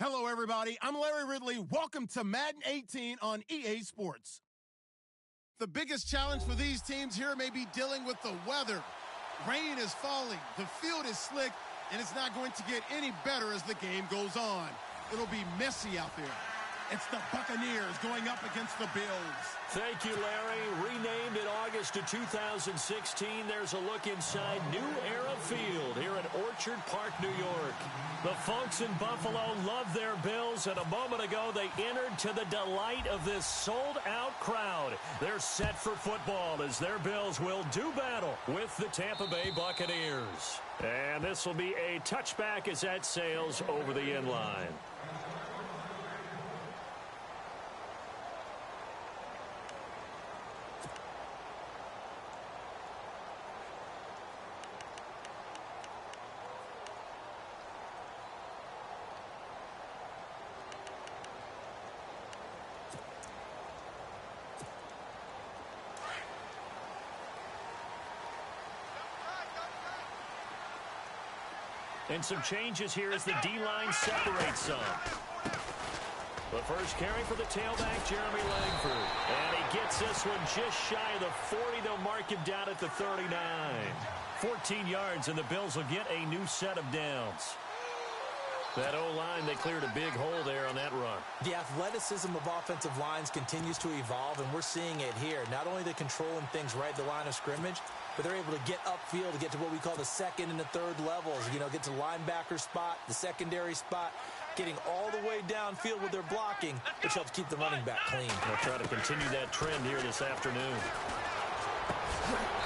Hello, everybody. I'm Larry Ridley. Welcome to Madden 18 on EA Sports. The biggest challenge for these teams here may be dealing with the weather. Rain is falling, the field is slick, and it's not going to get any better as the game goes on. It'll be messy out there. It's the Buccaneers going up against the Bills. Thank you, Larry. Renamed in August of 2016, there's a look inside New Era Field here at Orchard Park, New York. The folks in Buffalo love their Bills, and a moment ago they entered to the delight of this sold-out crowd. They're set for football as their Bills will do battle with the Tampa Bay Buccaneers. And this will be a touchback as that sails over the end line. And some changes here as the D-line separates some. The first carry for the tailback, Jeremy Langford. And he gets this one just shy of the 40. They'll mark him down at the 39. 14 yards, and the Bills will get a new set of downs. That O-line, they cleared a big hole there on that run. The athleticism of offensive lines continues to evolve, and we're seeing it here. Not only they're controlling things right at the line of scrimmage, but they're able to get upfield to get to what we call the second and the third levels. You know, get to the linebacker spot, the secondary spot, getting all the way downfield with their blocking, which helps keep the running back clean. They'll try to continue that trend here this afternoon.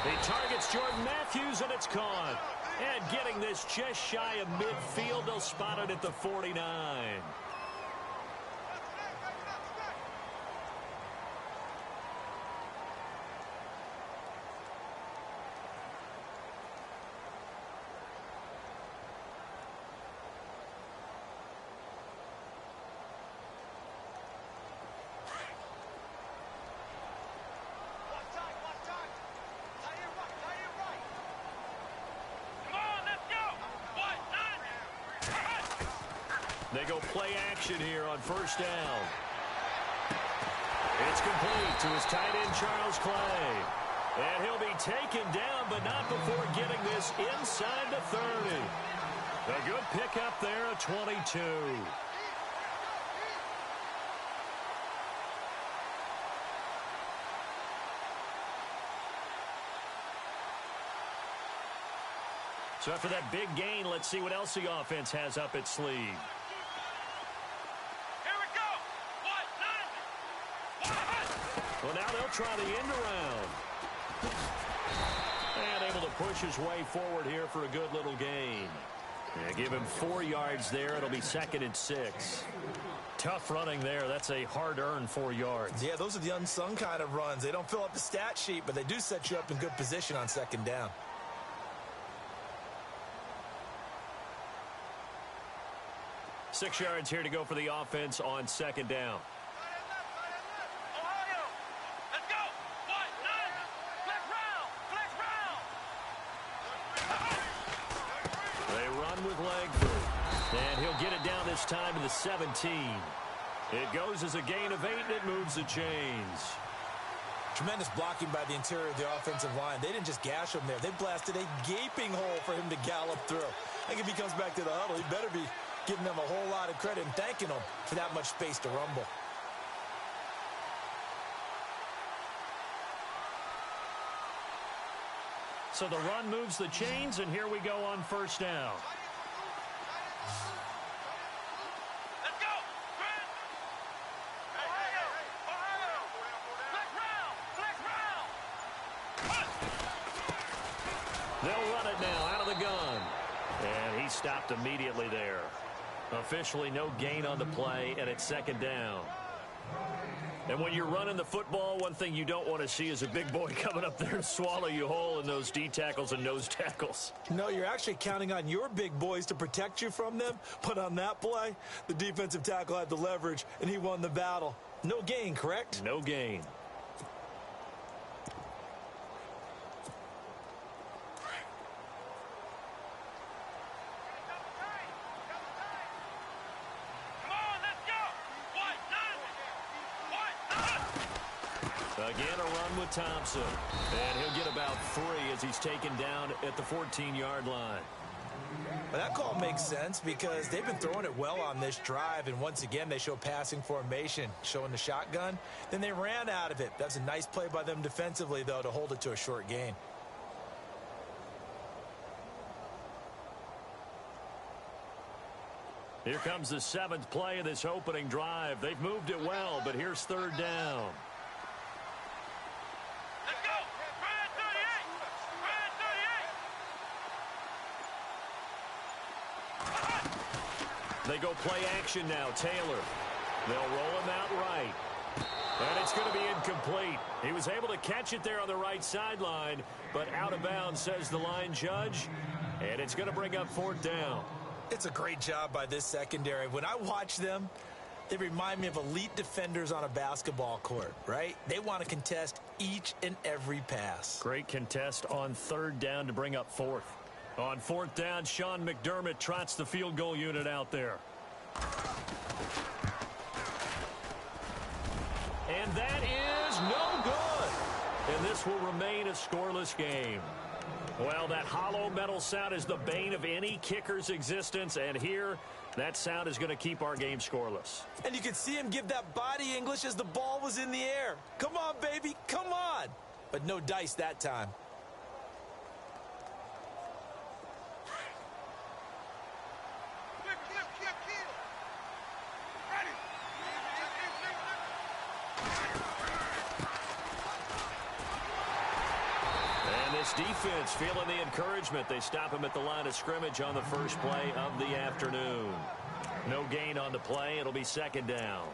He targets Jordan Matthews, and it's caught. And getting this just shy of midfield, they'll spot it at the 49. They go play action here on first down. It's complete to his tight end, Charles Clay. And he'll be taken down, but not before getting this inside the 30. A good pickup there, a 22. So after that big gain, let's see what else the offense has up its sleeve. Well, now they'll try the end around. And able to push his way forward here for a good little gain. Yeah, give him 4 yards there. It'll be 2nd and 6. Tough running there. That's a hard-earned 4 yards. Yeah, those are the unsung kind of runs. They don't fill up the stat sheet, but they do set you up in good position on second down. Six yards here to go for the offense on second down. With Langford. And he'll get it down this time to the 17. It goes as a gain of 8, and it moves the chains. Tremendous blocking by the interior of the offensive line. They didn't just gash him there. They blasted a gaping hole for him to gallop through. I think if he comes back to the huddle, he better be giving them a whole lot of credit and thanking them for that much space to rumble. So the run moves the chains, and here we go on first down. They'll run it now out of the gun. And he stopped immediately there. Officially no gain on the play, and it's second down. And when you're running the football, one thing you don't want to see is a big boy coming up there and swallow you whole in those D tackles and nose tackles. No, you're actually counting on your big boys to protect you from them. But on that play, the defensive tackle had the leverage, and he won the battle. No gain, correct? No gain. Again, a run with Thompson. And he'll get about 3 as he's taken down at the 14-yard line. Well, that call makes sense because they've been throwing it well on this drive, and once again, they show passing formation, showing the shotgun. Then they ran out of it. That's a nice play by them defensively, though, to hold it to a short gain. Here comes the 7th play of this opening drive. They've moved it well, but here's 3rd down. Let's go! Brian 38! Brian 38! They go play action now. Taylor. They'll roll him out right. And it's going to be incomplete. He was able to catch it there on the right sideline, but out of bounds, says the line judge. And it's going to bring up 4th down. It's a great job by this secondary. When I watch them, they remind me of elite defenders on a basketball court, right? They want to contest each and every pass. Great contest on 3rd down to bring up 4th. On 4th down, Sean McDermott trots the field goal unit out there. And that is no good. And this will remain a scoreless game. Well, that hollow metal sound is the bane of any kicker's existence, and here, that sound is going to keep our game scoreless. And you could see him give that body English as the ball was in the air. Come on, baby, come on. But no dice that time. Defense feeling the encouragement. They stop him at the line of scrimmage on the first play of the afternoon. No gain on the play. It'll be 2nd down.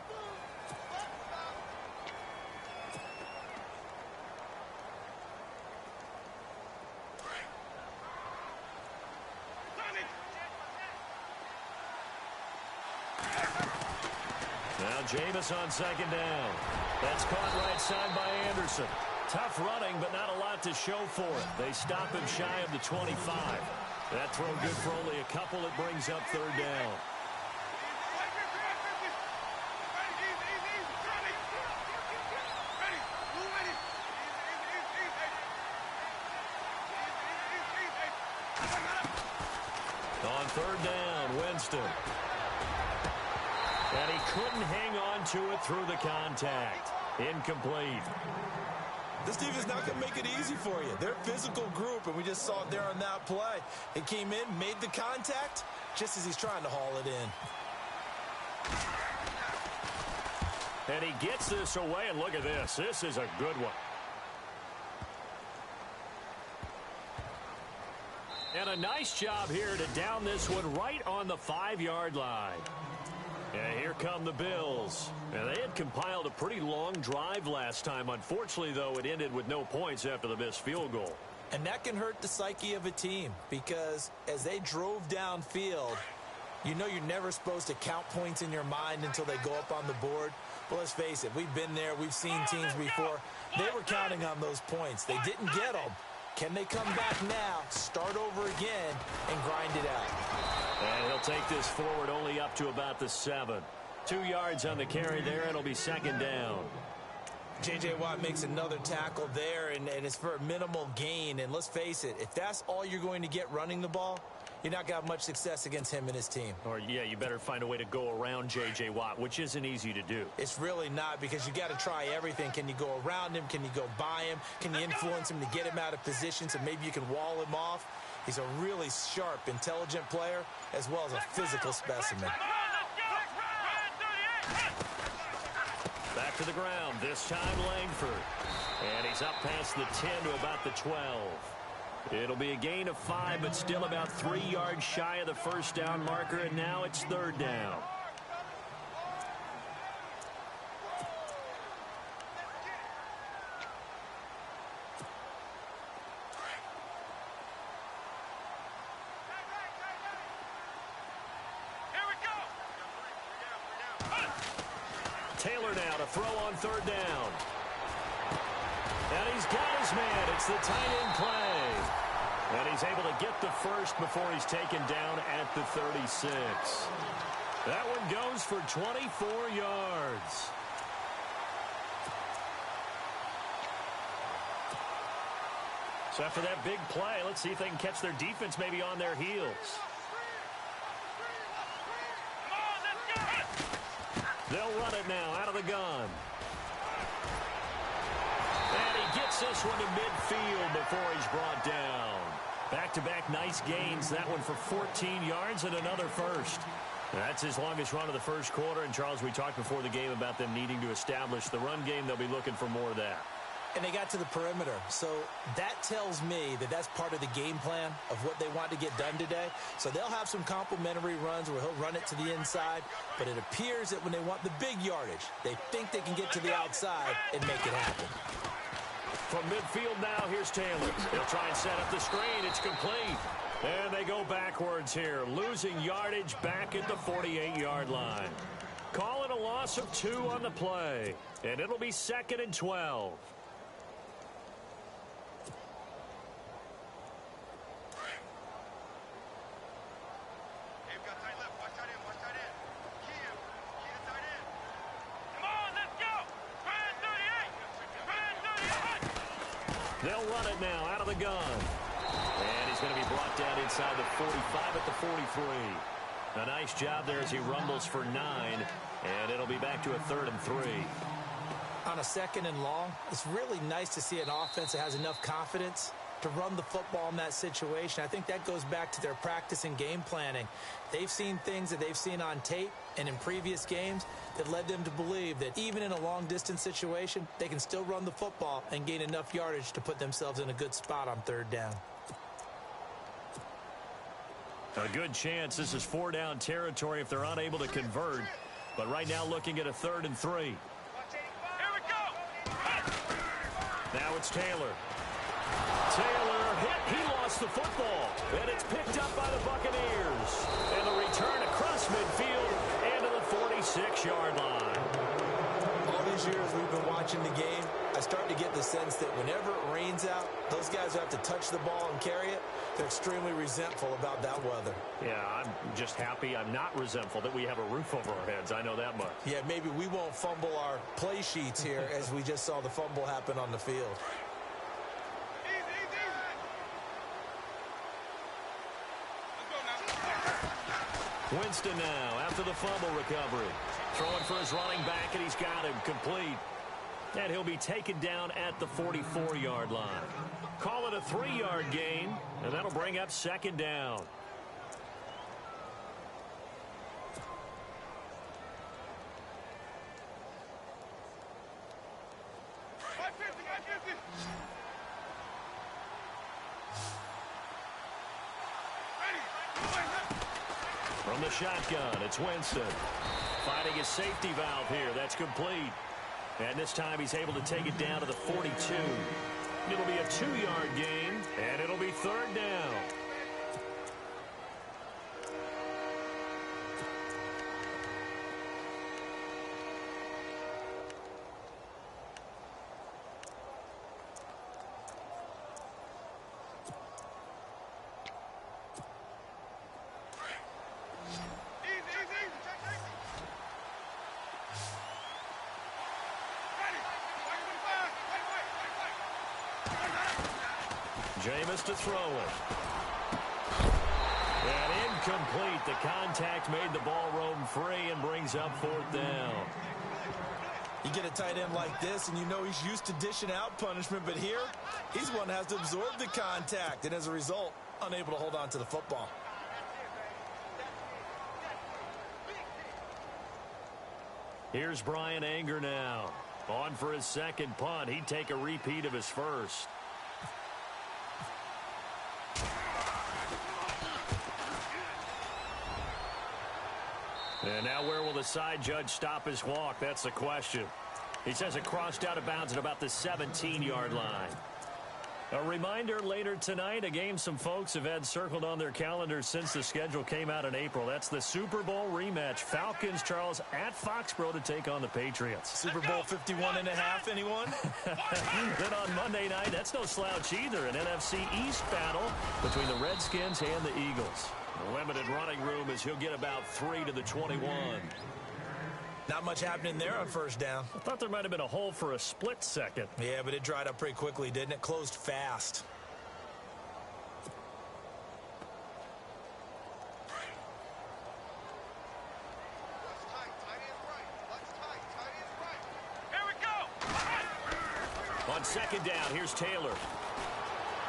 Now Jameis on 2nd down. That's caught right side by Anderson. Tough running, but not a lot to show for it. They stop him shy of the 25. That throw good for only a couple. It brings up 3rd down. On 3rd down, Winston. And he couldn't hang on to it through the contact. Incomplete. This team is not going to make it easy for you. They're a physical group, and we just saw it there on that play. He came in, made the contact, just as he's trying to haul it in. And he gets this away, and look at this. This is a good one. And a nice job here to down this one right on the 5-yard line. And here come the Bills. And they had compiled a pretty long drive last time. Unfortunately, though, it ended with no points after the missed field goal. And that can hurt the psyche of a team because as they drove downfield, you know you're never supposed to count points in your mind until they go up on the board. But let's face it, we've been there. We've seen teams before. They were counting on those points. They didn't get them. Can they come back now, start over again, and grind it out? And he'll take this forward only up to about the 7. 2 yards on the carry there. It'll be 2nd down. J.J. Watt makes another tackle there, and it's for a minimal gain. And let's face it, if that's all you're going to get running the ball, you're not going to have much success against him and his team. Or, yeah, you better find a way to go around J.J. Watt, which isn't easy to do. It's really not because you got to try everything. Can you go around him? Can you go by him? Can you influence him to get him out of position so maybe you can wall him off? He's a really sharp, intelligent player as well as a physical specimen. Back to the ground, this time Langford. And he's up past the 10 to about the 12. It'll be a gain of 5, but still about 3 yards shy of the first down marker, and now it's 3rd down. Taylor now to throw on 3rd down. And he's got his man. It's the tight end play. And he's able to get the first before he's taken down at the 36. That one goes for 24 yards. So after that big play, let's see if they can catch their defense maybe on their heels. They'll run it now out of the gun. And he gets this one to midfield before he's brought down. Back-to-back nice gains. That one for 14 yards and another first. That's his longest run of the first quarter. And, Charles, we talked before the game about them needing to establish the run game. They'll be looking for more of that. And they got to the perimeter. So that tells me that that's part of the game plan of what they want to get done today. So they'll have some complimentary runs where he'll run it to the inside. But it appears that when they want the big yardage, they think they can get to the outside and make it happen. From midfield now, here's Taylor. He'll try and set up the screen. It's complete. And they go backwards here, losing yardage back at the 48-yard line. Call it a loss of 2 on the play. And it'll be 2nd and 12. They'll run it now out of the gun. And he's going to be brought down inside the 45 at the 43. A nice job there as he rumbles for 9. And it'll be back to a 3rd and 3. On a 2nd and long, it's really nice to see an offense that has enough confidence to run the football in that situation. I think that goes back to their practice and game planning. They've seen things that they've seen on tape and in previous games that led them to believe that even in a long-distance situation, they can still run the football and gain enough yardage to put themselves in a good spot on 3rd down. A good chance this is 4-down territory if they're unable to convert. But right now looking at a 3rd and 3. Here we go. Now it's Taylor. Taylor hit. He lost the football. And it's picked up by the Buccaneers. And the return across midfield and to the 46-yard line. All these years we've been watching the game, I start to get the sense that whenever it rains out, those guys who have to touch the ball and carry it, they're extremely resentful about that weather. Yeah, I'm just happy I'm not resentful that we have a roof over our heads. I know that much. Yeah, maybe we won't fumble our play sheets here as we just saw the fumble happen on the field. Winston now after the fumble recovery. Throwing for his running back, and he's got him complete. And he'll be taken down at the 44-yard line. Call it a 3-yard gain, and that'll bring up 2nd down. From the shotgun, it's Winston. Finding his safety valve here. That's complete. And this time he's able to take it down to the 42. It'll be a 2-yard gain, and it'll be 3rd down. Jameis to throw it. And incomplete. The contact made the ball roam free and brings up 4th down. You get a tight end like this, and you know he's used to dishing out punishment, but here, he's one that has to absorb the contact, and as a result, unable to hold on to the football. Here's Brian Anger now. On for his 2nd punt. He'd take a repeat of his first. And now where will the side judge stop his walk? That's the question. He says it crossed out of bounds at about the 17-yard line. A reminder later tonight, a game some folks have had circled on their calendars since the schedule came out in April. That's the Super Bowl rematch. Falcons, Charles, at Foxborough to take on the Patriots. Super Bowl 51.5, anyone? Then on Monday night, that's no slouch either. An NFC East battle between the Redskins and the Eagles. Limited running room as he'll get about 3 to the 21. Not much happening there on 1st down. I thought there might have been a hole for a split second. Yeah, but it dried up pretty quickly, didn't it? Closed fast. On second down, here's Taylor.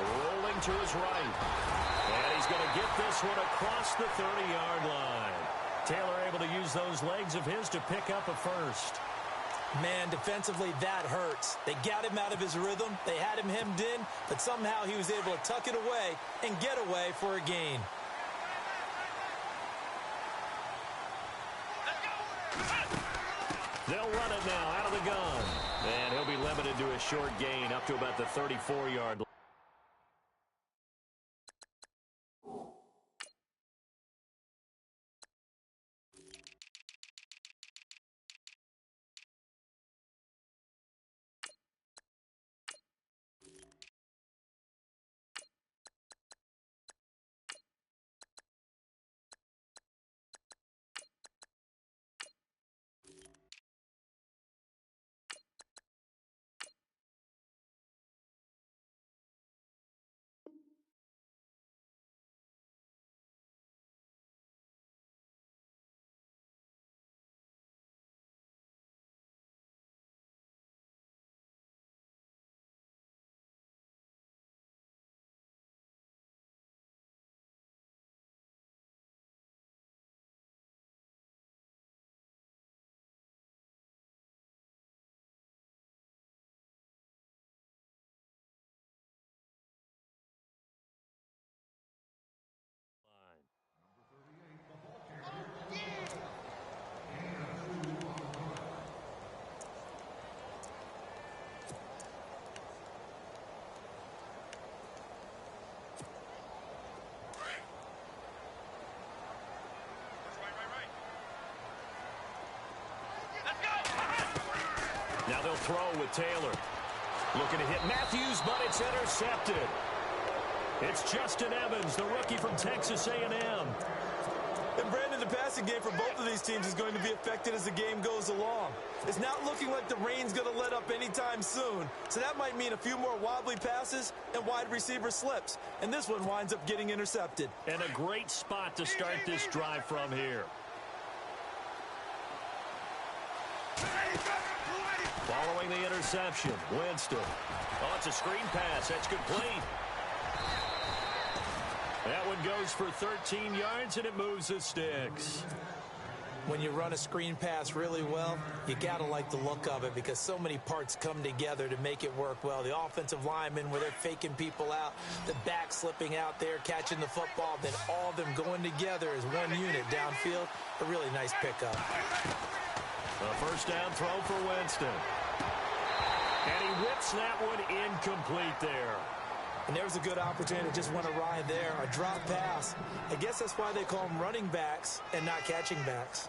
Rolling to his right. And he's going to get this one across the 30-yard line. Taylor able to use those legs of his to pick up a first. Man, defensively, that hurts. They got him out of his rhythm. They had him hemmed in, but somehow he was able to tuck it away and get away for a gain. They'll run it now out of the gun. And he'll be limited to a short gain up to about the 34-yard line. Now they'll throw with Taylor. Looking to hit Matthews, but it's intercepted. It's Justin Evans, the rookie from Texas A&M. And Brandon, the passing game for both of these teams is going to be affected as the game goes along. It's not looking like the rain's going to let up anytime soon. So that might mean a few more wobbly passes and wide receiver slips. And this one winds up getting intercepted. And a great spot to start this drive from here. Following the interception, Winston. Oh, it's a screen pass. That's complete. That one goes for 13 yards, and it moves the sticks. When you run a screen pass really well, you got to like the look of it because so many parts come together to make it work well. The offensive linemen, where they're faking people out, the back slipping out there, catching the football, then all of them going together as one unit downfield. A really nice pickup. A first down throw for Winston. And he whips that one incomplete there. And there's a good opportunity that just went awry there. A drop pass. I guess that's why they call them running backs and not catching backs.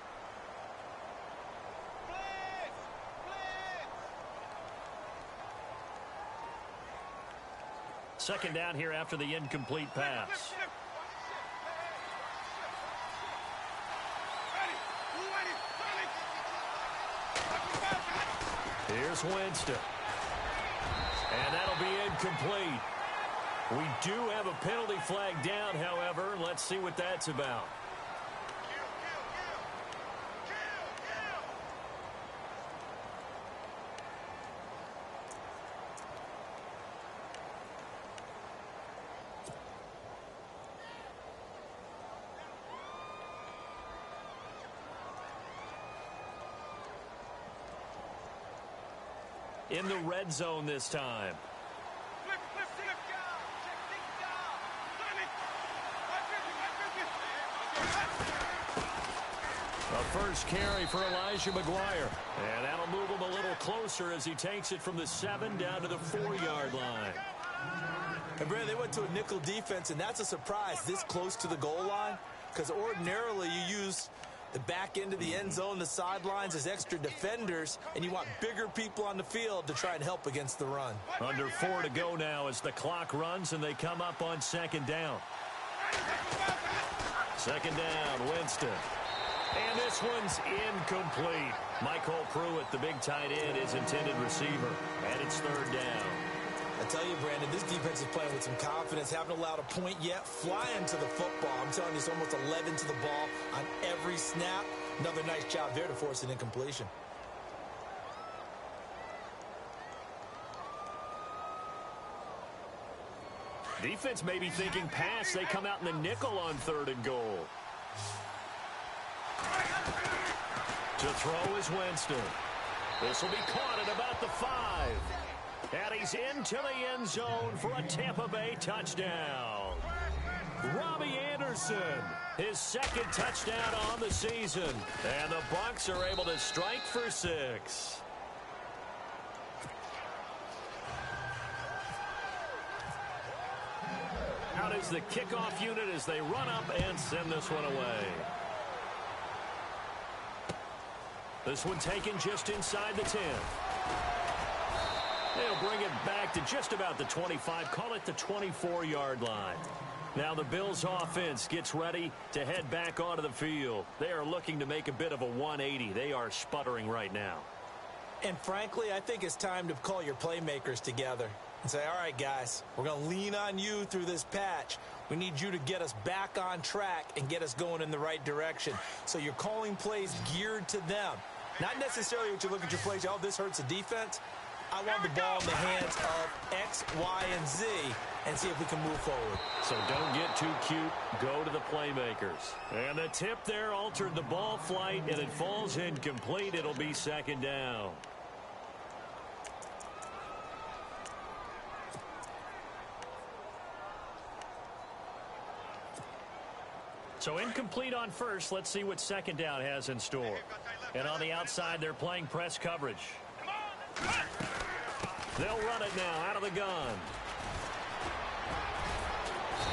Second down here after the incomplete pass. Here's Winston. And that'll be incomplete. We do have a penalty flag down, however. Let's see what that's about. In the red zone this time. A first carry for Elijah McGuire. And that'll move him a little closer as he takes it from the 7 down to the 4-yard line. And Brad, they went to a nickel defense, and that's a surprise this close to the goal line, because ordinarily you use the back end of the end zone, the sidelines as extra defenders, and you want bigger people on the field to try and help against the run. Under 4 to go now as the clock runs and they come up on second down. Second down, Winston. And this one's incomplete. Michael Pruitt, the big tight end, is intended receiver. And it's third down. I tell you, Brandon, this defense is playing with some confidence. Haven't allowed a point yet. Flying to the football. I'm telling you, it's almost 11 to the ball on every snap. Another nice job there to force an incompletion. Defense may be thinking pass. They come out in the nickel on 3rd and goal. To throw is Winston. This will be caught at about the 5. And he's into the end zone for a Tampa Bay touchdown. Robbie Anderson, his 2nd touchdown on the season. And the Bucs are able to strike for 6. Out is the kickoff unit as they run up and send this one away. This one taken just inside the 10. They'll bring it back to just about the 25, call it the 24-yard line. Now the Bills offense gets ready to head back onto the field. They are looking to make a bit of a 180. They are sputtering right now. And frankly, I think it's time to call your playmakers together and say, all right, guys, we're going to lean on you through this patch. We need you to get us back on track and get us going in the right direction. So you're calling plays geared to them. Not necessarily what you look at your plays, oh, this hurts the defense. I want the ball in the hands of X, Y, and Z and see if we can move forward. So don't get too cute. Go to the playmakers. And the tip there altered the ball flight, and it falls incomplete. It'll be 2nd down. So incomplete on first. Let's see what 2nd down has in store. And on the outside, they're playing press coverage. They'll run it now out of the gun.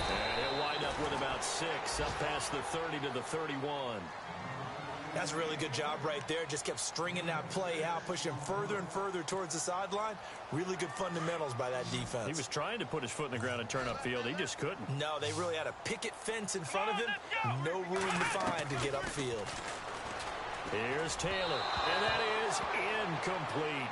And he'll wind up with about 6 up past the 30 to the 31. That's a really good job right there. Just kept stringing that play out, pushing further and further towards the sideline. Really good fundamentals by that defense. He was trying to put his foot in the ground and turn upfield. He just couldn't. No, they really had a picket fence in front of him. No room to find to get upfield. Here's Taylor, and that is incomplete.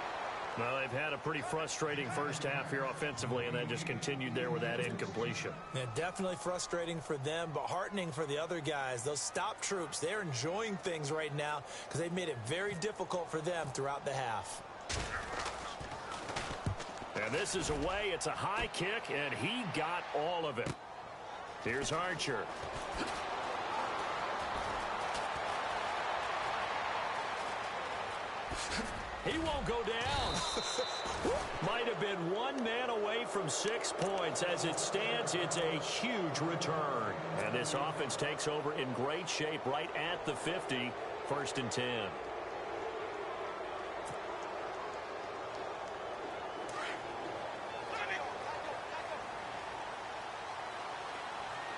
Well, they've had a pretty frustrating first half here offensively, and that just continued there with that incompletion. Yeah, definitely frustrating for them, but heartening for the other guys. Those stop troops, they're enjoying things right now because they've made it very difficult for them throughout the half. And this is away. It's a high kick, and he got all of it. Here's Archer. He won't go down. Might have been one man away from 6 points. As it stands, it's a huge return. And this offense takes over in great shape right at the 50, 1st and 10.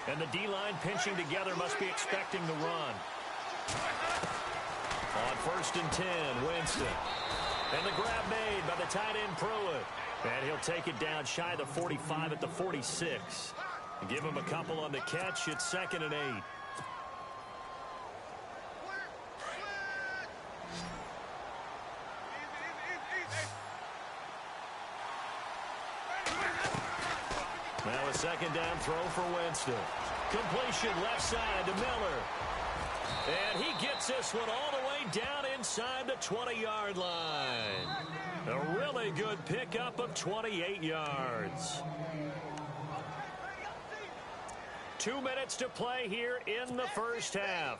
And the D-line pinching together must be expecting the run. On 1st and 10, Winston. And the grab made by the tight end Pruitt. And he'll take it down shy of the 45 at the 46. And give him a couple on the catch. It's 2nd and 8. Now a 2nd down throw for Winston. Completion left side to Miller. And he gets this one all the way down inside the 20-yard line. A really good pickup of 28 yards. 2 minutes to play here in the first half.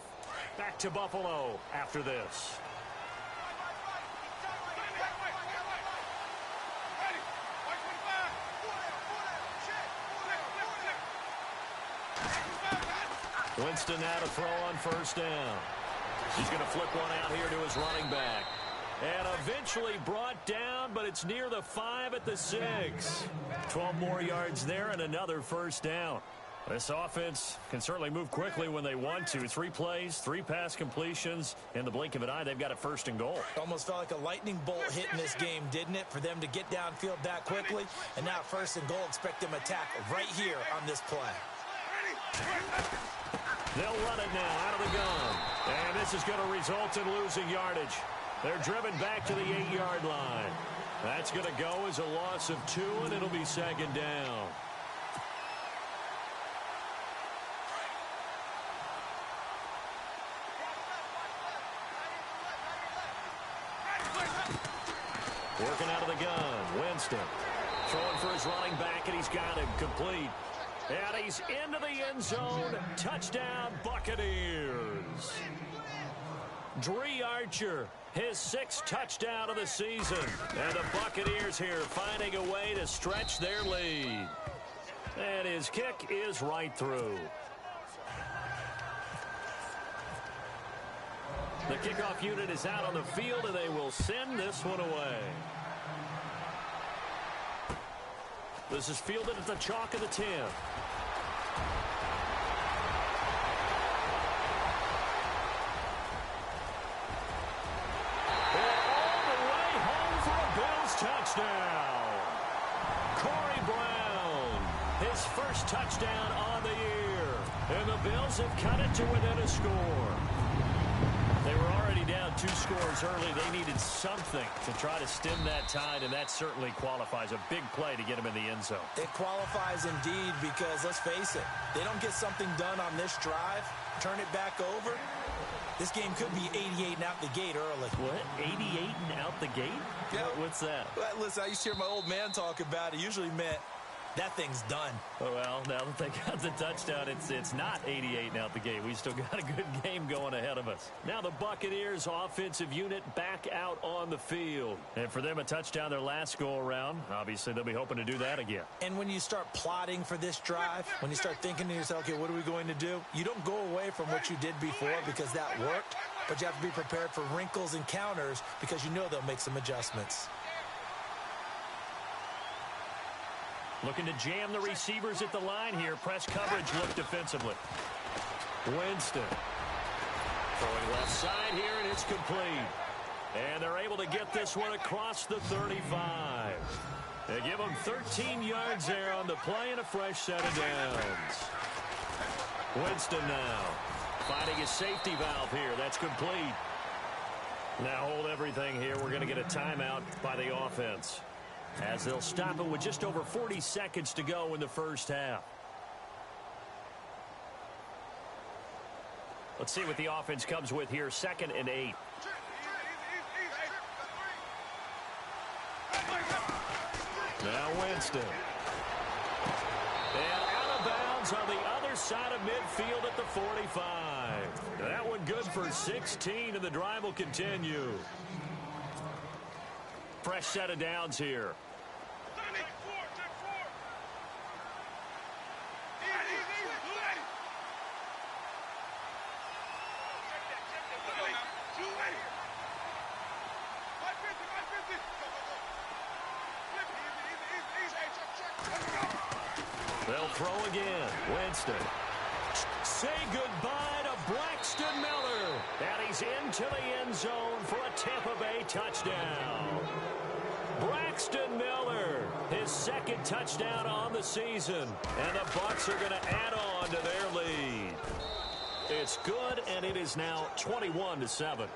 Back to Buffalo after this. Winston now to throw on 1st down. He's going to flip one out here to his running back. And eventually brought down, but it's near the 5 at the 6. 12 more yards there and another 1st down. This offense can certainly move quickly when they want to. 3 plays, 3 pass completions. In the blink of an eye, they've got a 1st and goal. Almost felt like a lightning bolt hit in this game, didn't it? For them to get downfield that quickly. And now 1st and goal, expect them to attack right here on this play. They'll run it now out of the gun. And this is going to result in losing yardage. They're driven back to the 8-yard line. That's going to go as a loss of 2, and it'll be 2nd down. Working out of the gun, Winston. Throwing for his running back, and he's got him complete. And he's into the end zone. Touchdown, Buccaneers. Dree Archer, his 6th touchdown of the season. And the Buccaneers here finding a way to stretch their lead. And his kick is right through. The kickoff unit is out on the field, and they will send this one away. This is fielded at the chalk of the 10. Touchdown. Corey Brown, his first touchdown on the year. And the Bills have cut it to within a score. They were already down 2 scores early. They needed something to try to stem that tide, and that certainly qualifies. A big play to get him in the end zone. It qualifies indeed because, let's face it, they don't get something done on this drive, turn it back over. This game could be 88 and out the gate early. What? 88 and out the gate? Yeah. What's that? Well, listen, I used to hear my old man talk about it. Usually meant that thing's done. Oh, well, now that they got the touchdown, it's not 88 and out the gate. We still got a good game going ahead of us. Now the Buccaneers offensive unit back out on the field. And for them, a touchdown their last go-around. Obviously, they'll be hoping to do that again. And when you start plotting for this drive, when you start thinking to yourself, okay, what are we going to do? You don't go away from what you did before because that worked, but you have to be prepared for wrinkles and counters because you know they'll make some adjustments. Looking to jam the receivers at the line here. Press coverage look defensively. Winston. Throwing left side here, and it's complete. And they're able to get this one across the 35. They give them 13 yards there on the play and a fresh set of downs. Winston now finding his safety valve here. That's complete. Now hold everything here. We're going to get a timeout by the offense, as they'll stop it with just over 40 seconds to go in the first half. Let's see what the offense comes with here. 2nd and 8. Now Winston. And out of bounds on the other side of midfield at the 45. That one good for 16, and the drive will continue. Fresh set of downs here. They'll throw again. Winston. Say goodbye to Braxton Miller. And he's into the end zone for a Tampa Bay touchdown. Braxton Miller, his 2nd touchdown on the season. And the Bucs are going to add on to their lead. It's good, and it is now 21-7.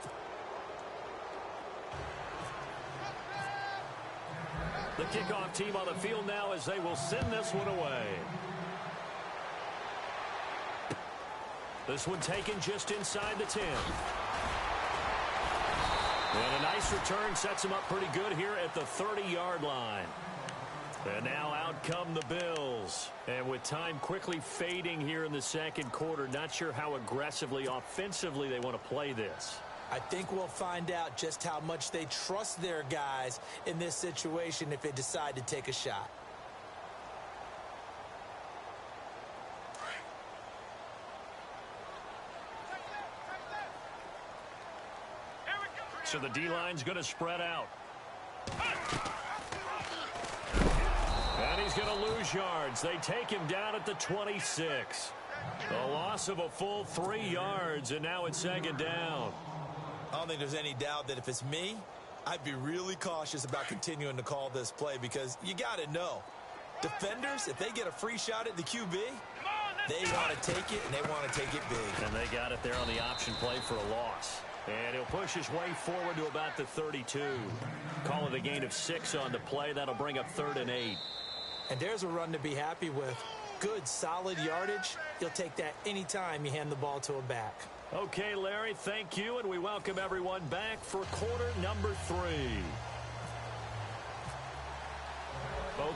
The kickoff team on the field now as they will send this one away. This one taken just inside the 10. And a nice return sets them up pretty good here at the 30-yard line. And now out come the Bills. And with time quickly fading here in the 2nd quarter, not sure how aggressively, offensively they want to play this. I think we'll find out just how much they trust their guys in this situation if they decide to take a shot. So the D-line's going to spread out. And he's going to lose yards. They take him down at the 26. A loss of a full 3 yards, and now it's 2nd down. I don't think there's any doubt that if it's me, I'd be really cautious about continuing to call this play because you got to know, defenders, if they get a free shot at the QB, they want to take it, and they want to take it big. And they got it there on the option play for a loss. And he'll push his way forward to about the 32. Call it a gain of 6 on the play. That'll bring up 3rd and 8. And there's a run to be happy with. Good, solid yardage. You'll take that anytime you hand the ball to a back. Okay, Larry, thank you, and we welcome everyone back for quarter number 3.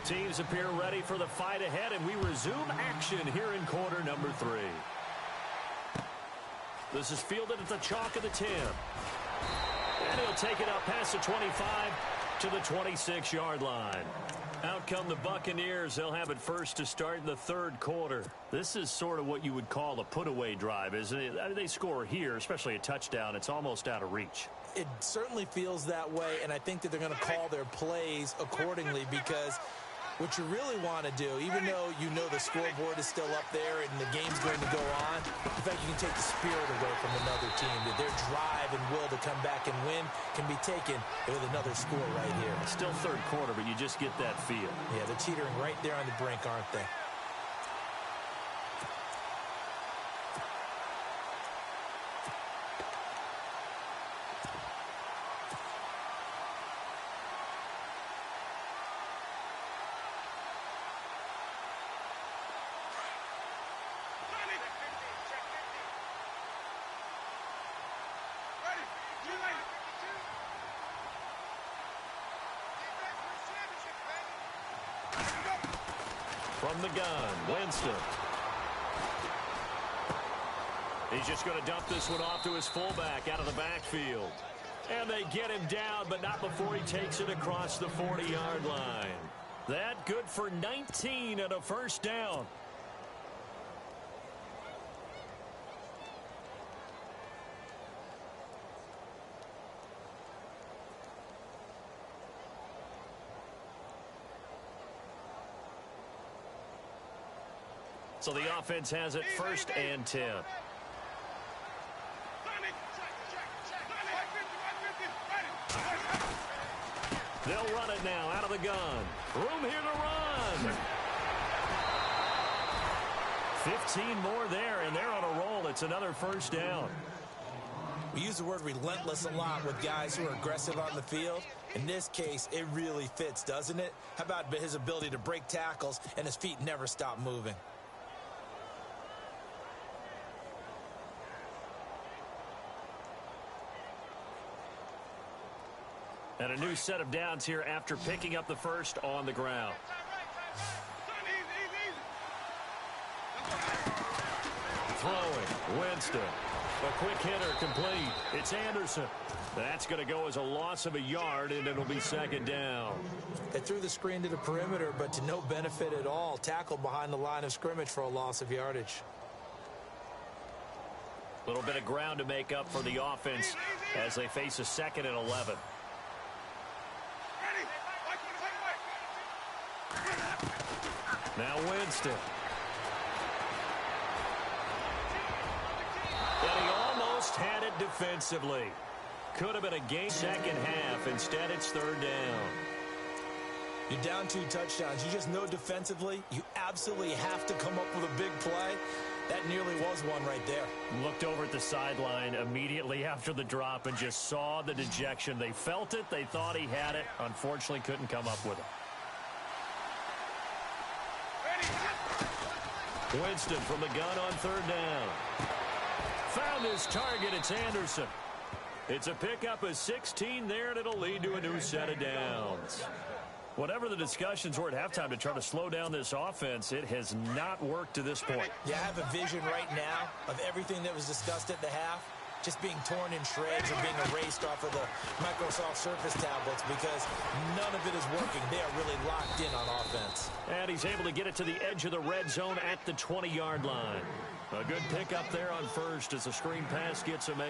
Both teams appear ready for the fight ahead, and we resume action here in quarter number 3. This is fielded at the chalk of the 10. And he'll take it up past the 25 to the 26-yard line. Out come the Buccaneers. They'll have it first to start in the third quarter. This is sort of what you would call a put-away drive, isn't it? I mean, they score here, especially a touchdown. It's almost out of reach. It certainly feels that way, and I think that they're going to call their plays accordingly, because what you really want to do, even though you know the scoreboard is still up there and the game's going to go on, in fact, you can take the spirit away from another team. That their drive and will to come back and win can be taken with another score right here. Still third quarter, but you just get that feel. Yeah, they're teetering right there on the brink, aren't they? From the gun, Winston. He's just going to dump this one off to his fullback out of the backfield. And they get him down, but not before he takes it across the 40-yard line. That good for 19 and a first down. So the offense has it first and 10. They'll run it now out of the gun. Room here to run. 15 more there, and they're on a roll. It's another first down. We use the word relentless a lot with guys who are aggressive on the field. In this case, it really fits, doesn't it? How about his ability to break tackles and his feet never stop moving? And a new set of downs here after picking up the first on the ground. Throwing, Winston. A quick hitter complete. It's Anderson. That's going to go as a loss of a yard, and it'll be second down. They threw the screen to the perimeter, but to no benefit at all. Tackled behind the line of scrimmage for a loss of yardage. A little bit of ground to make up for the offense as they face a 2nd and 11. Now Winston. And he almost had it defensively. Could have been a game second half. Instead, it's third down. You're down 2 touchdowns. You just know defensively you absolutely have to come up with a big play. That nearly was one right there. Looked over at the sideline immediately after the drop and just saw the dejection. They felt it. They thought he had it. Unfortunately, couldn't come up with it. Winston from the gun on third down. Found his target. It's Anderson. It's a pickup of 16 there, and it'll lead to a new set of downs. Whatever the discussions were at halftime to try to slow down this offense, it has not worked to this point. Yeah, I have a vision right now of everything that was discussed at the half just being torn in shreds or being erased off of the Microsoft Surface tablets, because none of it is working. They are really locked in on offense. And he's able to get it to the edge of the red zone at the 20-yard line. A good pickup there on first as the screen pass gets him 8.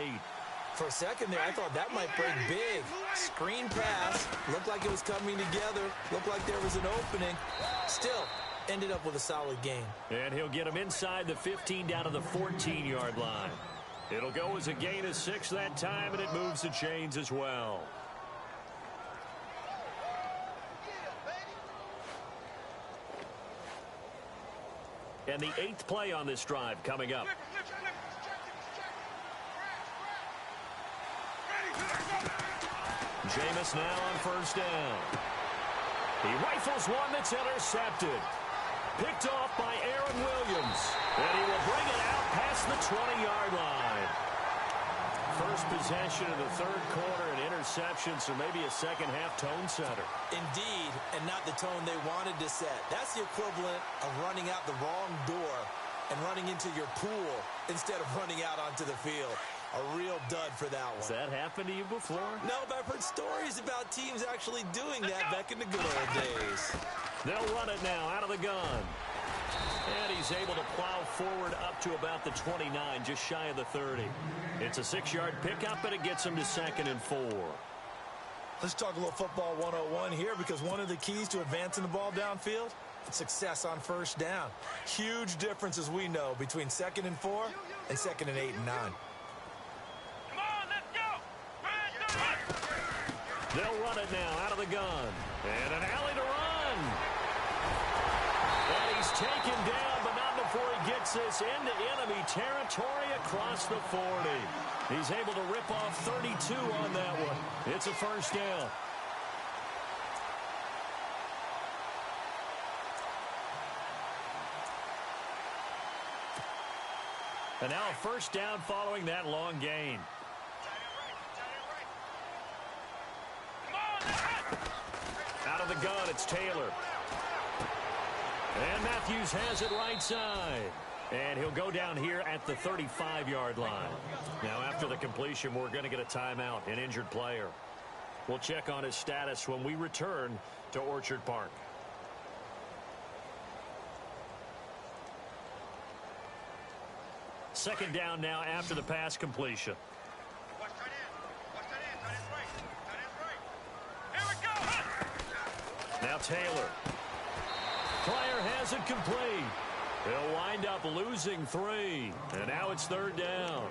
For a second there, I thought that might break big. Screen pass. Looked like it was coming together. Looked like there was an opening. Still, ended up with a solid gain. And he'll get him inside the 15 down to the 14-yard line. It'll go as a gain of 6 that time, and it moves the chains as well. And the 8th play on this drive coming up. Jameis now on first down. He rifles one that's intercepted. Picked off by Aaron Williams. And he will bring it out past the 20-yard line. first possession of the third quarter, an interception, so maybe a second-half tone setter. Indeed, and not the tone they wanted to set. That's the equivalent of running out the wrong door and running into your pool instead of running out onto the field. A real dud for that one. Has that happened to you before? No, but I've heard stories about teams actually doing that back in the good old days. They'll run it now out of the gun. And he's able to plow forward up to about the 29, just shy of the 30. It's a 6-yard pickup, but it gets him to 2nd and 4. Let's talk a little football 101 here, because one of the keys to advancing the ball downfield, success on first down. Huge difference, as we know, between 2nd and 4 and 2nd and 8 and 9. Come on, let's go! They'll run it now out of the gun. And an alley to run. And he's taken down, but not before he gets this into enemy territory across the 40. He's able to rip off 32 on that one. It's a first down. And now a first down following that long gain. Out of the gun, it's Taylor. And Matthews has it right side. And he'll go down here at the 35-yard line. Now, after the completion, we're going to get a timeout, an injured player. We'll check on his status when we return to Orchard Park. Second down now after the pass completion. Watch tight end. Watch tight end. Tight end's right. Tight end's right. Here we go. Now Taylor. Player has it complete. He'll wind up losing 3. And now it's third down.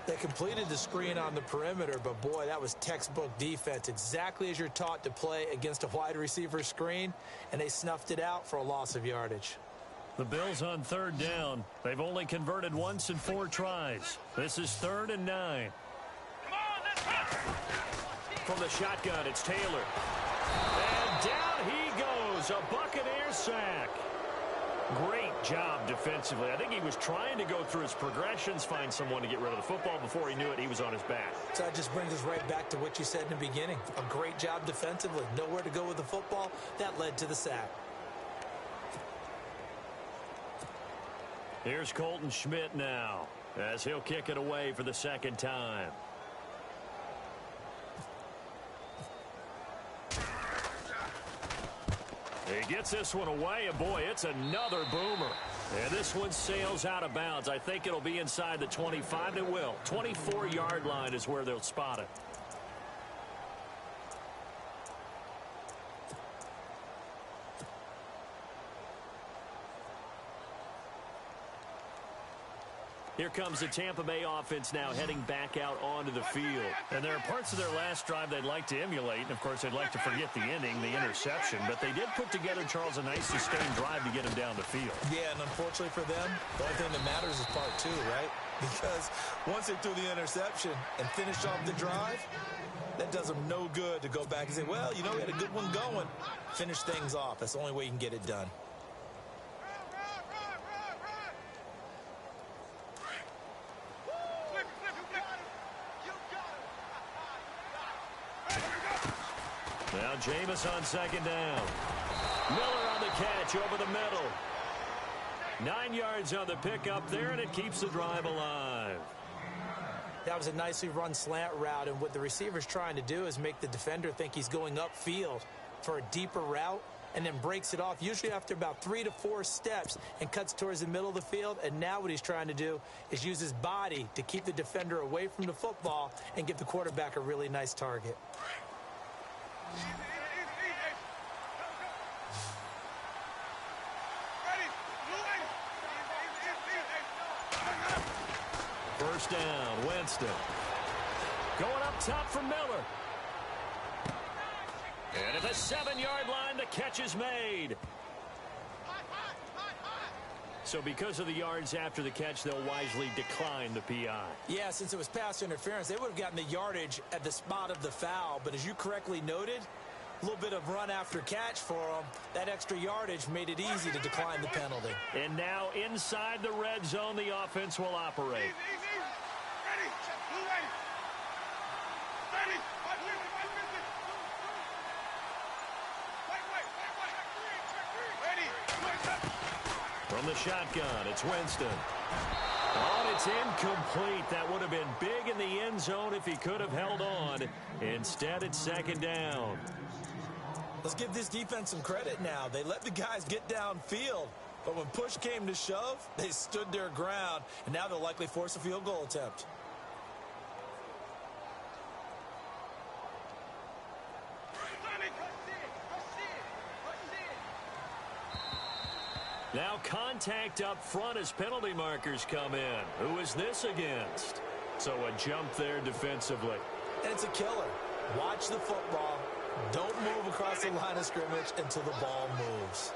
They completed the screen on the perimeter, but boy, that was textbook defense. Exactly as you're taught to play against a wide receiver screen, and they snuffed it out for a loss of yardage. The Bills on third down. They've only converted once in 4 tries. This is 3rd and 9. Come on, let's go! From the shotgun, it's Taylor. And down he goes. A Buccaneer sack. Great job defensively. I think he was trying to go through his progressions, find someone to get rid of the football. Before he knew it, he was on his back. So that just brings us right back to what you said in the beginning. A great job defensively. Nowhere to go with the football. That led to the sack. Here's Colton Schmidt now, as he'll kick it away for the second time. He gets this one away, and boy, it's another boomer. And this one sails out of bounds. I think it'll be inside the 25. It will. 24-yard line is where they'll spot it. Here comes the Tampa Bay offense now heading back out onto the field. And there are parts of their last drive they'd like to emulate. And, of course, they'd like to forget the ending, the interception. But they did put together, Charles, a nice sustained drive to get him down the field. Yeah, and unfortunately for them, the only thing that matters is part 2, right? Because once they threw the interception and finished off the drive, that does them no good to go back and say, well, you know, we had a good one going. Finish things off. That's the only way you can get it done. Now Jameis on second down. Miller on the catch over the middle. 9 yards on the pickup there, and it keeps the drive alive. That was a nicely run slant route, and what the receiver's trying to do is make the defender think he's going upfield for a deeper route, and then breaks it off, usually after about 3 to 4 steps, and cuts towards the middle of the field. And now what he's trying to do is use his body to keep the defender away from the football and give the quarterback a really nice target. First down, Winston. Going up top for Miller. And at the 7-yard line, the catch is made. So because of the yards after the catch, they'll wisely decline the PI. Yeah, since it was pass interference, they would have gotten the yardage at the spot of the foul. But as you correctly noted, a little bit of run after catch for them. That extra yardage made it easy to decline the penalty. And now inside the red zone, the offense will operate. From the shotgun, it's Winston. Oh, and it's incomplete. That would have been big in the end zone if he could have held on. Instead, it's second down. Let's give this defense some credit now. They let the guys get downfield. But when push came to shove, they stood their ground. And now they'll likely force a field goal attempt. Now contact up front as penalty markers come in. Who is this against? So a jump there defensively. And it's a killer. Watch the football. Don't move across the line of scrimmage until the ball moves.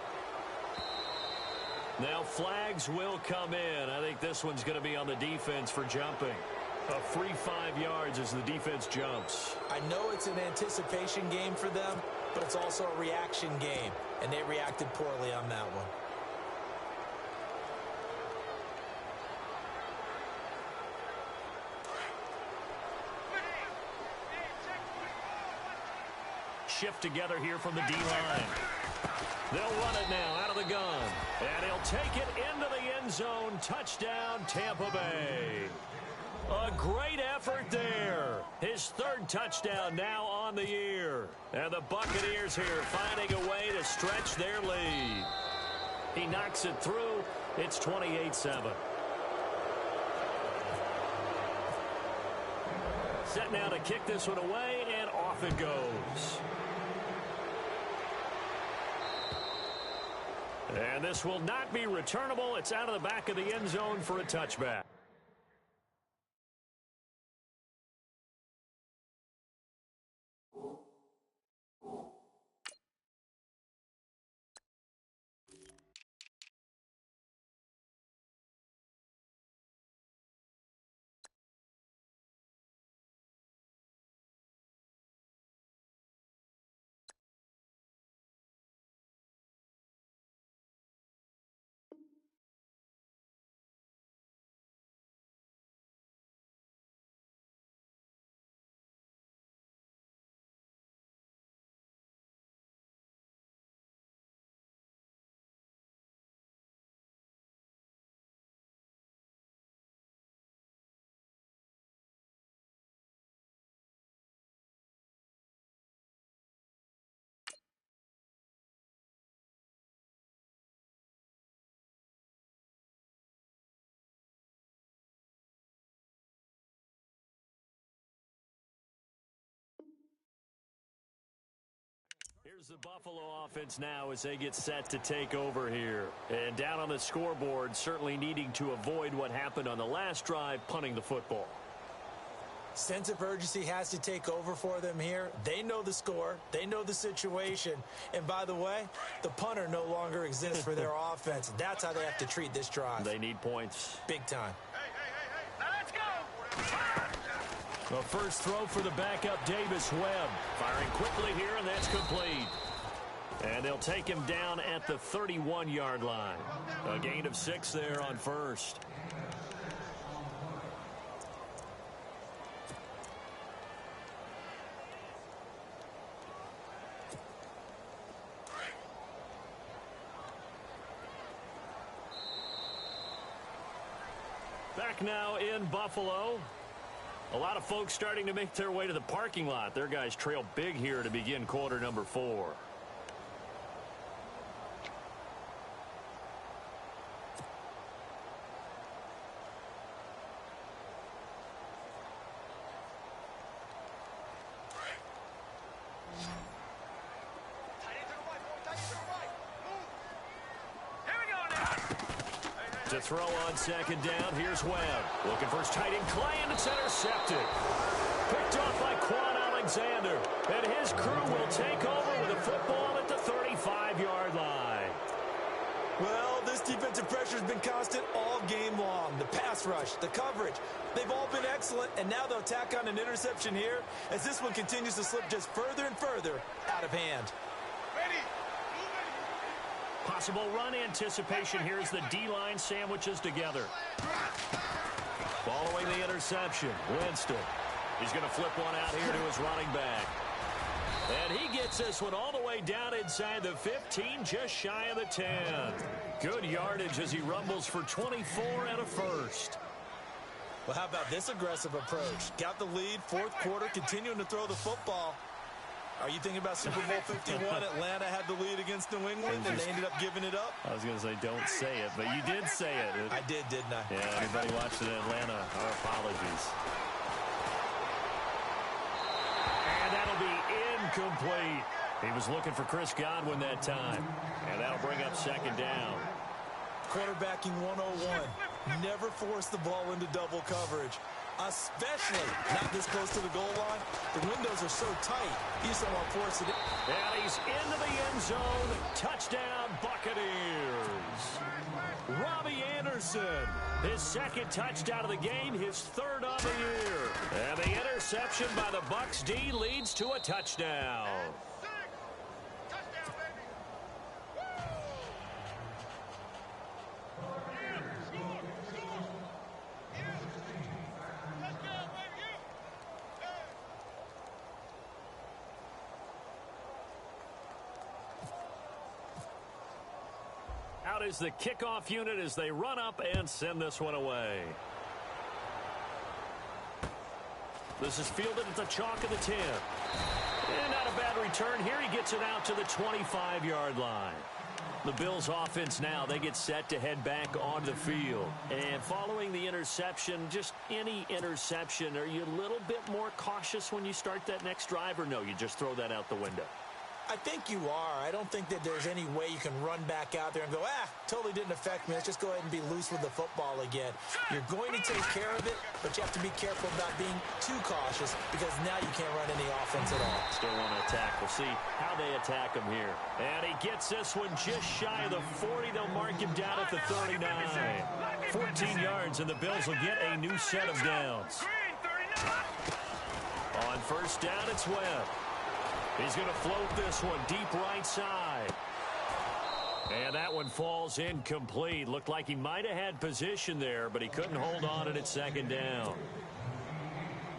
Now flags will come in. I think this one's going to be on the defense for jumping. A free 5 yards as the defense jumps. I know it's an anticipation game for them, but it's also a reaction game. And they reacted poorly on that one. Shift together here from the D-line. They'll run it now out of the gun. And he'll take it into the end zone. Touchdown, Tampa Bay. A great effort there. His third touchdown now on the year. And the Buccaneers here finding a way to stretch their lead. He knocks it through. It's 28-7. Set now to kick this one away, and off it goes. And this will not be returnable. It's out of the back of the end zone for a touchback. Here's the Buffalo offense now as they get set to take over here. And down on the scoreboard, certainly needing to avoid what happened on the last drive, punting the football. Sense of urgency has to take over for them here. They know the score. They know the situation. And by the way, the punter no longer exists for their offense. That's how they have to treat this drive. They need points. Big time. Now let's go. The first throw for the backup, Davis Webb. Firing quickly here, and that's complete. And they'll take him down at the 31-yard line. A gain of 6 there on first. Back now in Buffalo. A lot of folks starting to make their way to the parking lot. Their guys trail big here to begin quarter number 4. To throw on second down, here's Webb. Looking for his tight end, Clay, and it's intercepted. Picked off by Quan Alexander. And his crew will take over with a football at the 35-yard line. Well, this defensive pressure has been constant all game long. The pass rush, the coverage, they've all been excellent, and now they'll tack on an interception here as this one continues to slip just further and further out of hand. Possible run anticipation here as the D-line sandwiches together. Following the interception, Winston. He's going to flip one out here to his running back. And he gets this one all the way down inside the 15, just shy of the 10. Good yardage as he rumbles for 24 and a first. Well, how about this aggressive approach? Got the lead, fourth quarter, continuing to throw the football. Are you thinking about Super Bowl 51? Atlanta had the lead against New England, and they ended up giving it up? I was going to say, don't say it, but you did say it. I did, didn't I? Yeah, anybody watching Atlanta, our apologies. And that'll be incomplete. He was looking for Chris Godwin that time. And that'll bring up second down. Quarterbacking 101. Never force the ball into double coverage, especially not this close to the goal line. The windows are so tight, you just don't want to force it in. And he's into the end zone. Touchdown, Buccaneers. Robbie Anderson, his second touchdown of the game, his third of the year. And the interception by the Bucs D leads to a touchdown. Out is the kickoff unit as they run up and send this one away. This is fielded at the chalk of the 10. And not a bad return here. He gets it out to the 25-yard line. The Bills offense now, they get set to head back onto the field. And following the interception, just any interception, are you a little bit more cautious when you start that next drive, or no, you just throw that out the window? I think you are. I don't think that there's any way you can run back out there and go, totally didn't affect me. Let's just go ahead and be loose with the football again. You're going to take care of it, but you have to be careful about being too cautious because now you can't run any offense at all. Still want to attack. We'll see how they attack him here. And he gets this one just shy of the 40. They'll mark him down at the 39. 14 yards, and the Bills will get a new set of downs. On first down, it's Webb. He's going to float this one deep right side. And that one falls incomplete. Looked like he might have had position there, but he couldn't hold on at its second down.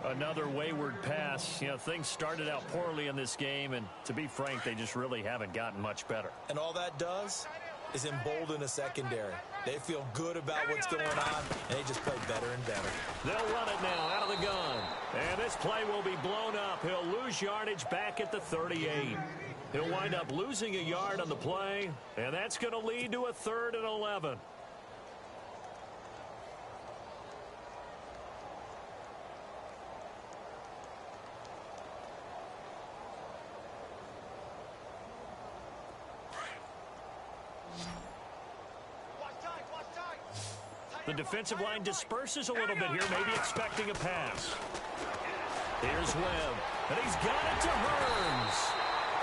Another wayward pass. You know, things started out poorly in this game, and to be frank, they just really haven't gotten much better. And all that does is embolden a secondary. They feel good about what's going on, and they just play better and better. They'll run it now out of the gun. And this play will be blown up. He'll lose yardage back at the 38. He'll wind up losing a yard on the play, and that's going to lead to a 3rd and 11. The defensive line disperses a little bit here, maybe expecting a pass. Here's Webb, and he's got it to Hearns.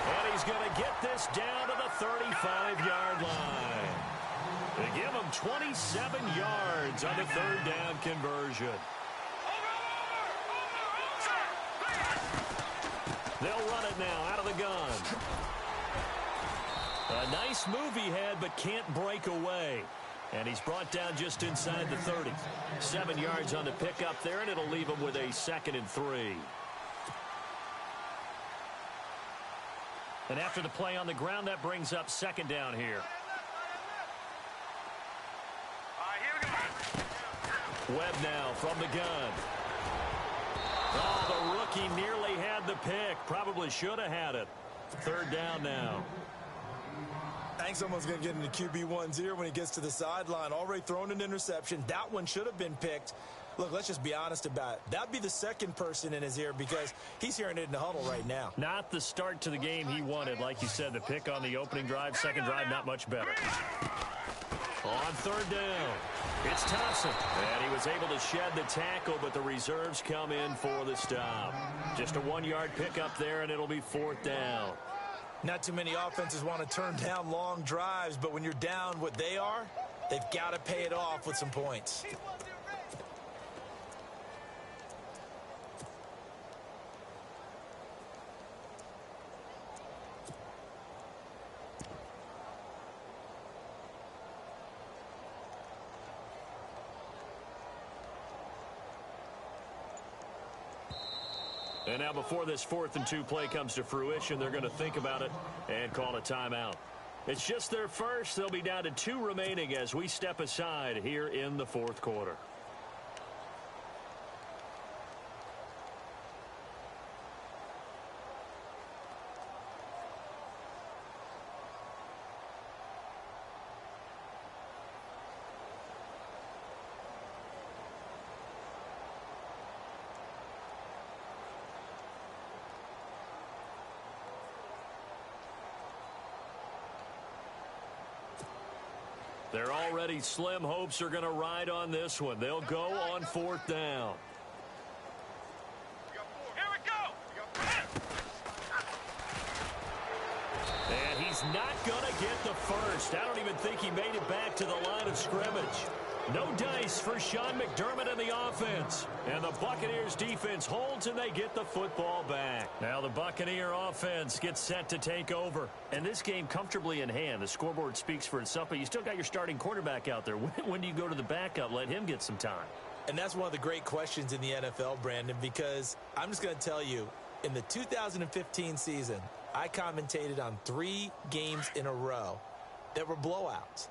And he's going to get this down to the 35-yard line. They give him 27 yards on the 3rd down conversion. They'll run it now out of the gun. A nice move he had, but can't break away. And he's brought down just inside the 30. 7 yards on the pickup there, and it'll leave him with a 2nd and 3. And after the play on the ground, that brings up 2nd down here. Webb now from the gun. Oh, the rookie nearly had the pick. Probably should have had it. 3rd down now. I think someone's going to get into QB1's ear when he gets to the sideline. Already thrown an interception. That one should have been picked. Look, let's just be honest about it. That'd be the second person in his ear because he's hearing it in the huddle right now. Not the start to the game he wanted. Like you said, the pick on the opening drive, second drive, not much better. On 3rd down, it's Thompson. And he was able to shed the tackle, but the reserves come in for the stop. Just a 1-yard pickup there, and it'll be 4th down. Not too many offenses want to turn down long drives, but when you're down what they are, they've got to pay it off with some points. And now before this 4th and 2 play comes to fruition, they're going to think about it and call a timeout. It's just their first. They'll be down to 2 remaining as we step aside here in the 4th quarter. Their already slim hopes are going to ride on this one. They'll go on 4th down. Here we go. And he's not going to get the first. I don't even think he made it back to the line of scrimmage. No dice for Sean McDermott and the offense. And the Buccaneers defense holds and they get the football back. Now the Buccaneer offense gets set to take over. And this game comfortably in hand. The scoreboard speaks for itself, but you still got your starting quarterback out there. When do you go to the backup? Let him get some time. And that's one of the great questions in the NFL, Brandon, because I'm just going to tell you, in the 2015 season, I commentated on 3 games in a row that were blowouts.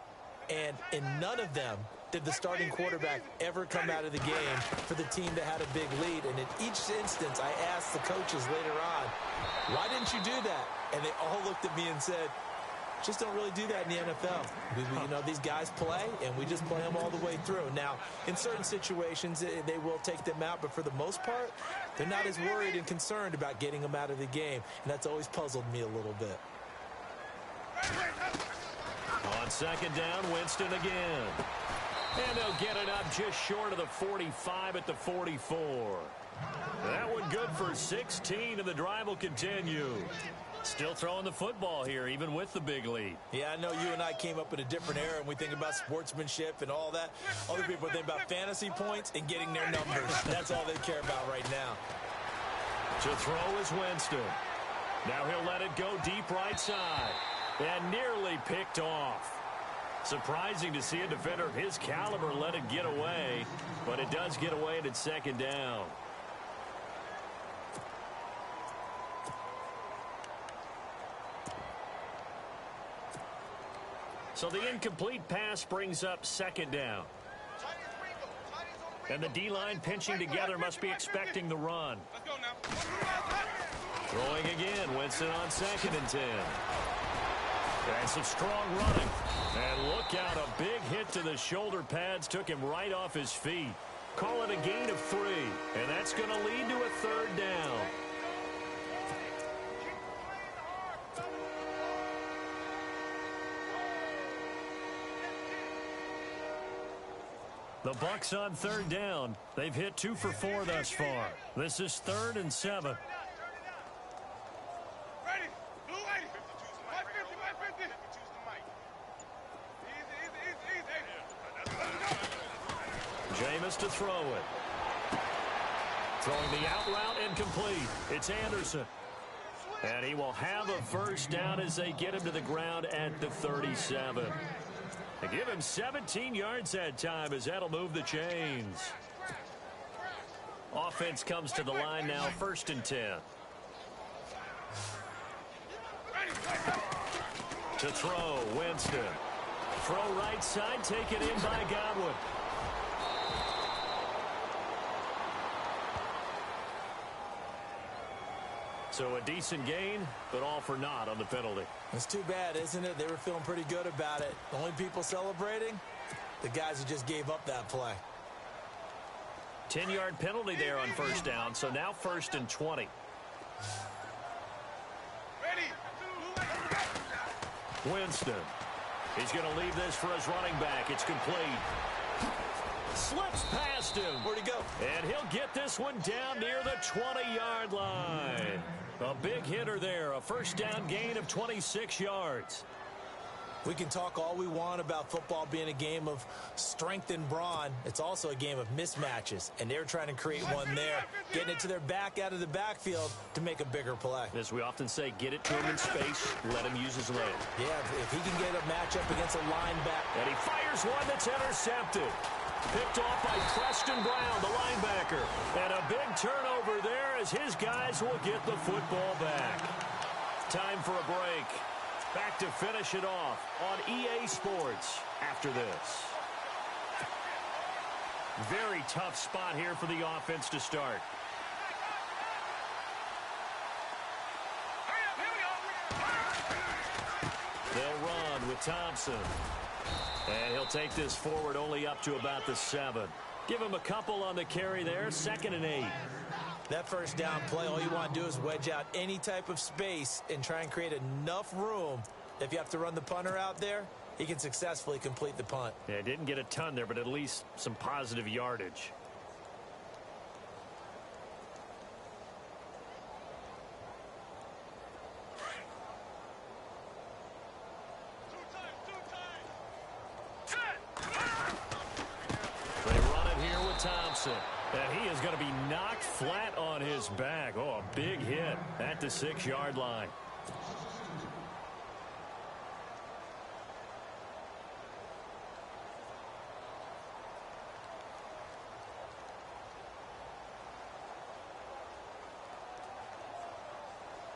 And in none of them did the starting quarterback ever come out of the game for the team that had a big lead. And in each instance, I asked the coaches later on, why didn't you do that? And they all looked at me and said, just don't really do that in the NFL. You know, these guys play, and we just play them all the way through. Now, in certain situations, they will take them out, but for the most part, they're not as worried and concerned about getting them out of the game, and that's always puzzled me a little bit. On 2nd down, Winston again. And they'll get it up just short of the 45 at the 44. That one good for 16, and the drive will continue. Still throwing the football here, even with the big lead. Yeah, I know you and I came up in a different era, and we think about sportsmanship and all that. Other people think about fantasy points and getting their numbers. That's all they care about right now. To throw is Winston. Now he'll let it go deep right side. And nearly picked off. Surprising to see a defender of his caliber let it get away, but it does get away and it's 2nd down. So the incomplete pass brings up 2nd down. And the D-line pinching together must be expecting the run. Throwing again, Winston on 2nd and 10. And some strong running. And look out, a big hit to the shoulder pads took him right off his feet. Call it a gain of 3. And that's going to lead to a 3rd down. The Bucs on 3rd down. They've hit 2 for 4 thus far. This is 3rd and 7. Jameis to throw it. Throwing the out route incomplete. It's Anderson. And he will have a 1st down as they get him to the ground at the 37. They give him 17 yards that time as that'll move the chains. Offense comes to the line now, 1st and 10. To throw, Winston. Throw right side, taken in by Godwin. So a decent gain, but all for naught on the penalty. It's too bad, isn't it? They were feeling pretty good about it. The only people celebrating, the guys who just gave up that play. 10-yard penalty there on 1st down, so now 1st and 20. Winston. He's going to leave this for his running back. It's complete. Slips past him. Where'd he go? And he'll get this one down near the 20-yard line. A big hitter there. A 1st down gain of 26 yards. We can talk all we want about football being a game of strength and brawn. It's also a game of mismatches, and they're trying to create one there, getting it to their back out of the backfield to make a bigger play. As we often say, get it to him in space, let him use his leg. Yeah, if he can get a matchup against a linebacker. And he fires one that's intercepted. Picked off by Preston Brown, the linebacker. And a big turnover turnover there as his guys will get the football back. Time for a break. Back to finish it off on EA Sports after this. Very tough spot here for the offense to start. They'll run with Thompson. And he'll take this forward only up to about the 7. Give him a couple on the carry there. 2nd and 8. That first down play, all you want to do is wedge out any type of space and try and create enough room. If you have to run the punter out there, he can successfully complete the punt. Yeah, didn't get a ton there, but at least some positive yardage. They run it here with Thompson. And he is going to be knocked flat on his back. Oh, a big hit at the 6-yard line.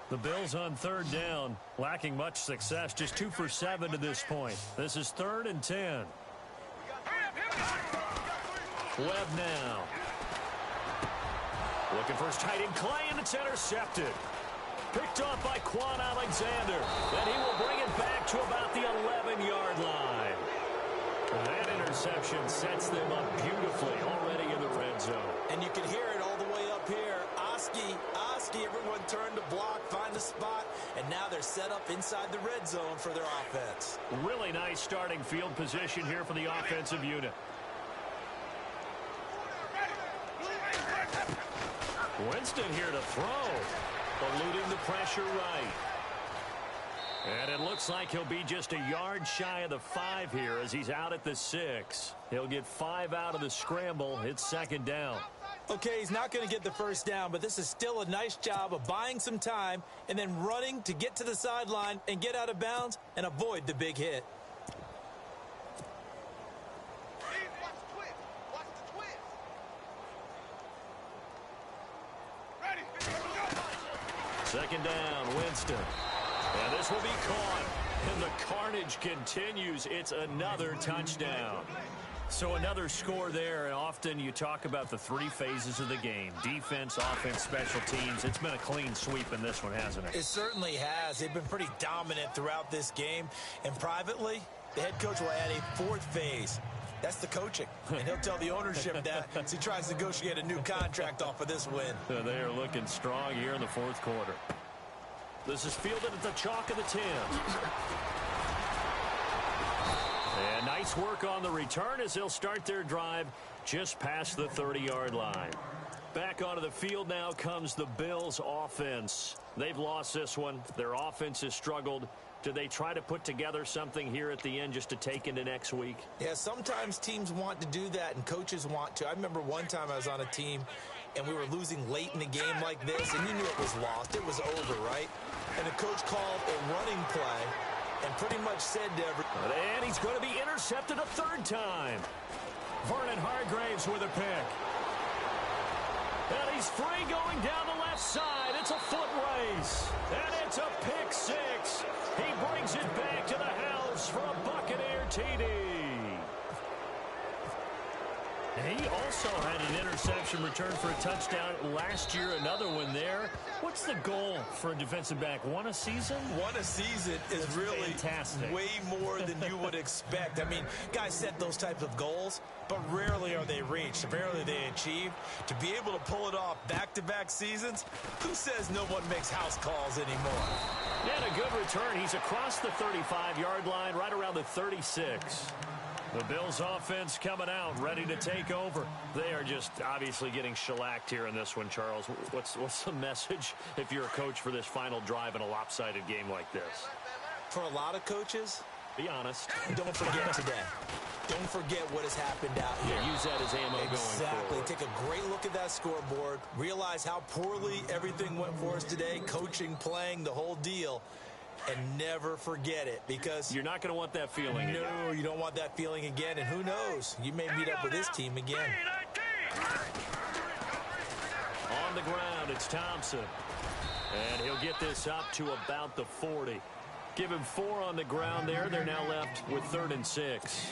The Bills on 3rd down, lacking much success, just 2 for 7 to this point. This is 3rd and 10. Webb now. Looking for his tight end, Clay, and it's intercepted. Picked off by Quan Alexander. Then he will bring it back to about the 11-yard line. That interception sets them up beautifully already in the red zone. And you can hear it all the way up here. Oski, everyone turned to block, find a spot, and now they're set up inside the red zone for their offense. Really nice starting field position here for the offensive unit. Winston here to throw, eluding the pressure right. And it looks like he'll be just a yard shy of the 5 here as he's out at the 6. He'll get 5 out of the scramble. It's 2nd down. Okay, he's not going to get the first down, but this is still a nice job of buying some time and then running to get to the sideline and get out of bounds and avoid the big hit. Second down, Winston. And this will be caught. And the carnage continues. It's another touchdown. So another score there, and often you talk about the 3 phases of the game. Defense, offense, special teams. It's been a clean sweep in this one, hasn't it? It certainly has. They've been pretty dominant throughout this game. And privately, the head coach will add a 4th phase. That's the coaching. And he'll tell the ownership that as he tries to negotiate a new contract off of this win. So they are looking strong here in the 4th quarter. This is fielded at the chalk of the 10. And nice work on the return as they'll start their drive just past the 30-yard line. Back onto the field now comes the Bills offense. They've lost this one. Their offense has struggled. Do they try to put together something here at the end just to take into next week? Yeah, sometimes teams want to do that and coaches want to. I remember one time I was on a team and we were losing late in the game like this, and you knew it was lost. It was over, right? And the coach called a running play and pretty much said to everyone. And he's going to be intercepted a 3rd time. Vernon Hargraves with a pick. And he's free going down the left side. It's a foot race. And it's a pick 6. He brings it back to the house for a Buccaneer TD. And he also had an interception return for a touchdown last year. Another one there. What's the goal for a defensive back? 1 a season? 1 a season is really fantastic. Way more than you would expect. I mean, guys set those types of goals, but rarely are they reached. Rarely they achieved. To be able to pull it off back-to-back seasons, who says no one makes house calls anymore? And a good return. He's across the 35-yard line, right around the 36. The Bills offense coming out, ready to take over. They are just obviously getting shellacked here in this one, Charles. What's the message if you're a coach for this final drive in a lopsided game like this? For a lot of coaches, be honest. Don't forget today. Don't forget what has happened out here. Yeah, use that as ammo going forward. Exactly. Take a great look at that scoreboard. Realize how poorly everything went for us today. Coaching, playing, the whole deal. And never forget it, because you're not going to want that feeling again. No, you don't want that feeling again. And who knows? You may meet up with this team again. On on the ground. It's Thompson. And he'll get this up to about the 40. Give him 4 on the ground there. They're now left with 3rd and 6.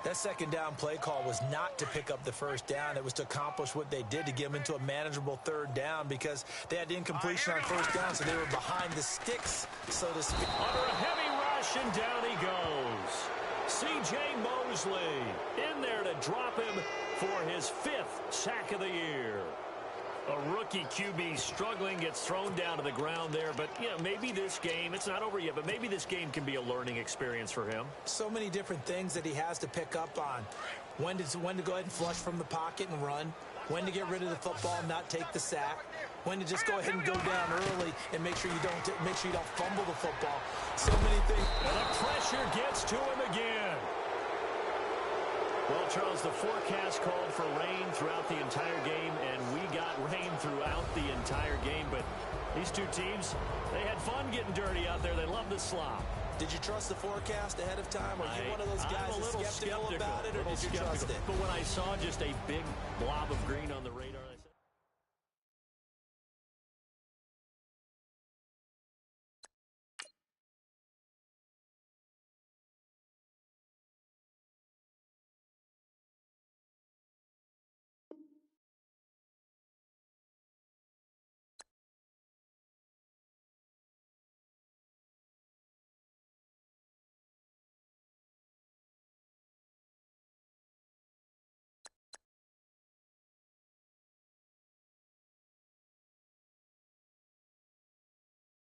That second down play call was not to pick up the first down. It was to accomplish what they did, to get them into a manageable 3rd down, because they had incompletion on 1st down, so they were behind the sticks, so to speak. Under a heavy rush, and down he goes. C.J. Mosley in there to drop him for his 5th sack of the year. A rookie QB struggling, gets thrown down to the ground there. But, you know, maybe this game, it's not over yet, but maybe this game can be a learning experience for him. So many different things that he has to pick up on. When to go ahead and flush from the pocket and run. When to get rid of the football and not take the sack. When to just go ahead and go down early and make sure you don't fumble the football. So many things. And the pressure gets to him again. Well, Charles, the forecast called for rain throughout the entire game, and we got rain throughout the entire game. But these two teams, they had fun getting dirty out there. They love the slop. Did you trust the forecast ahead of time? Are you one of those guys that's skeptical about it, or did you trust it? But when I saw just a big blob of green on the radar,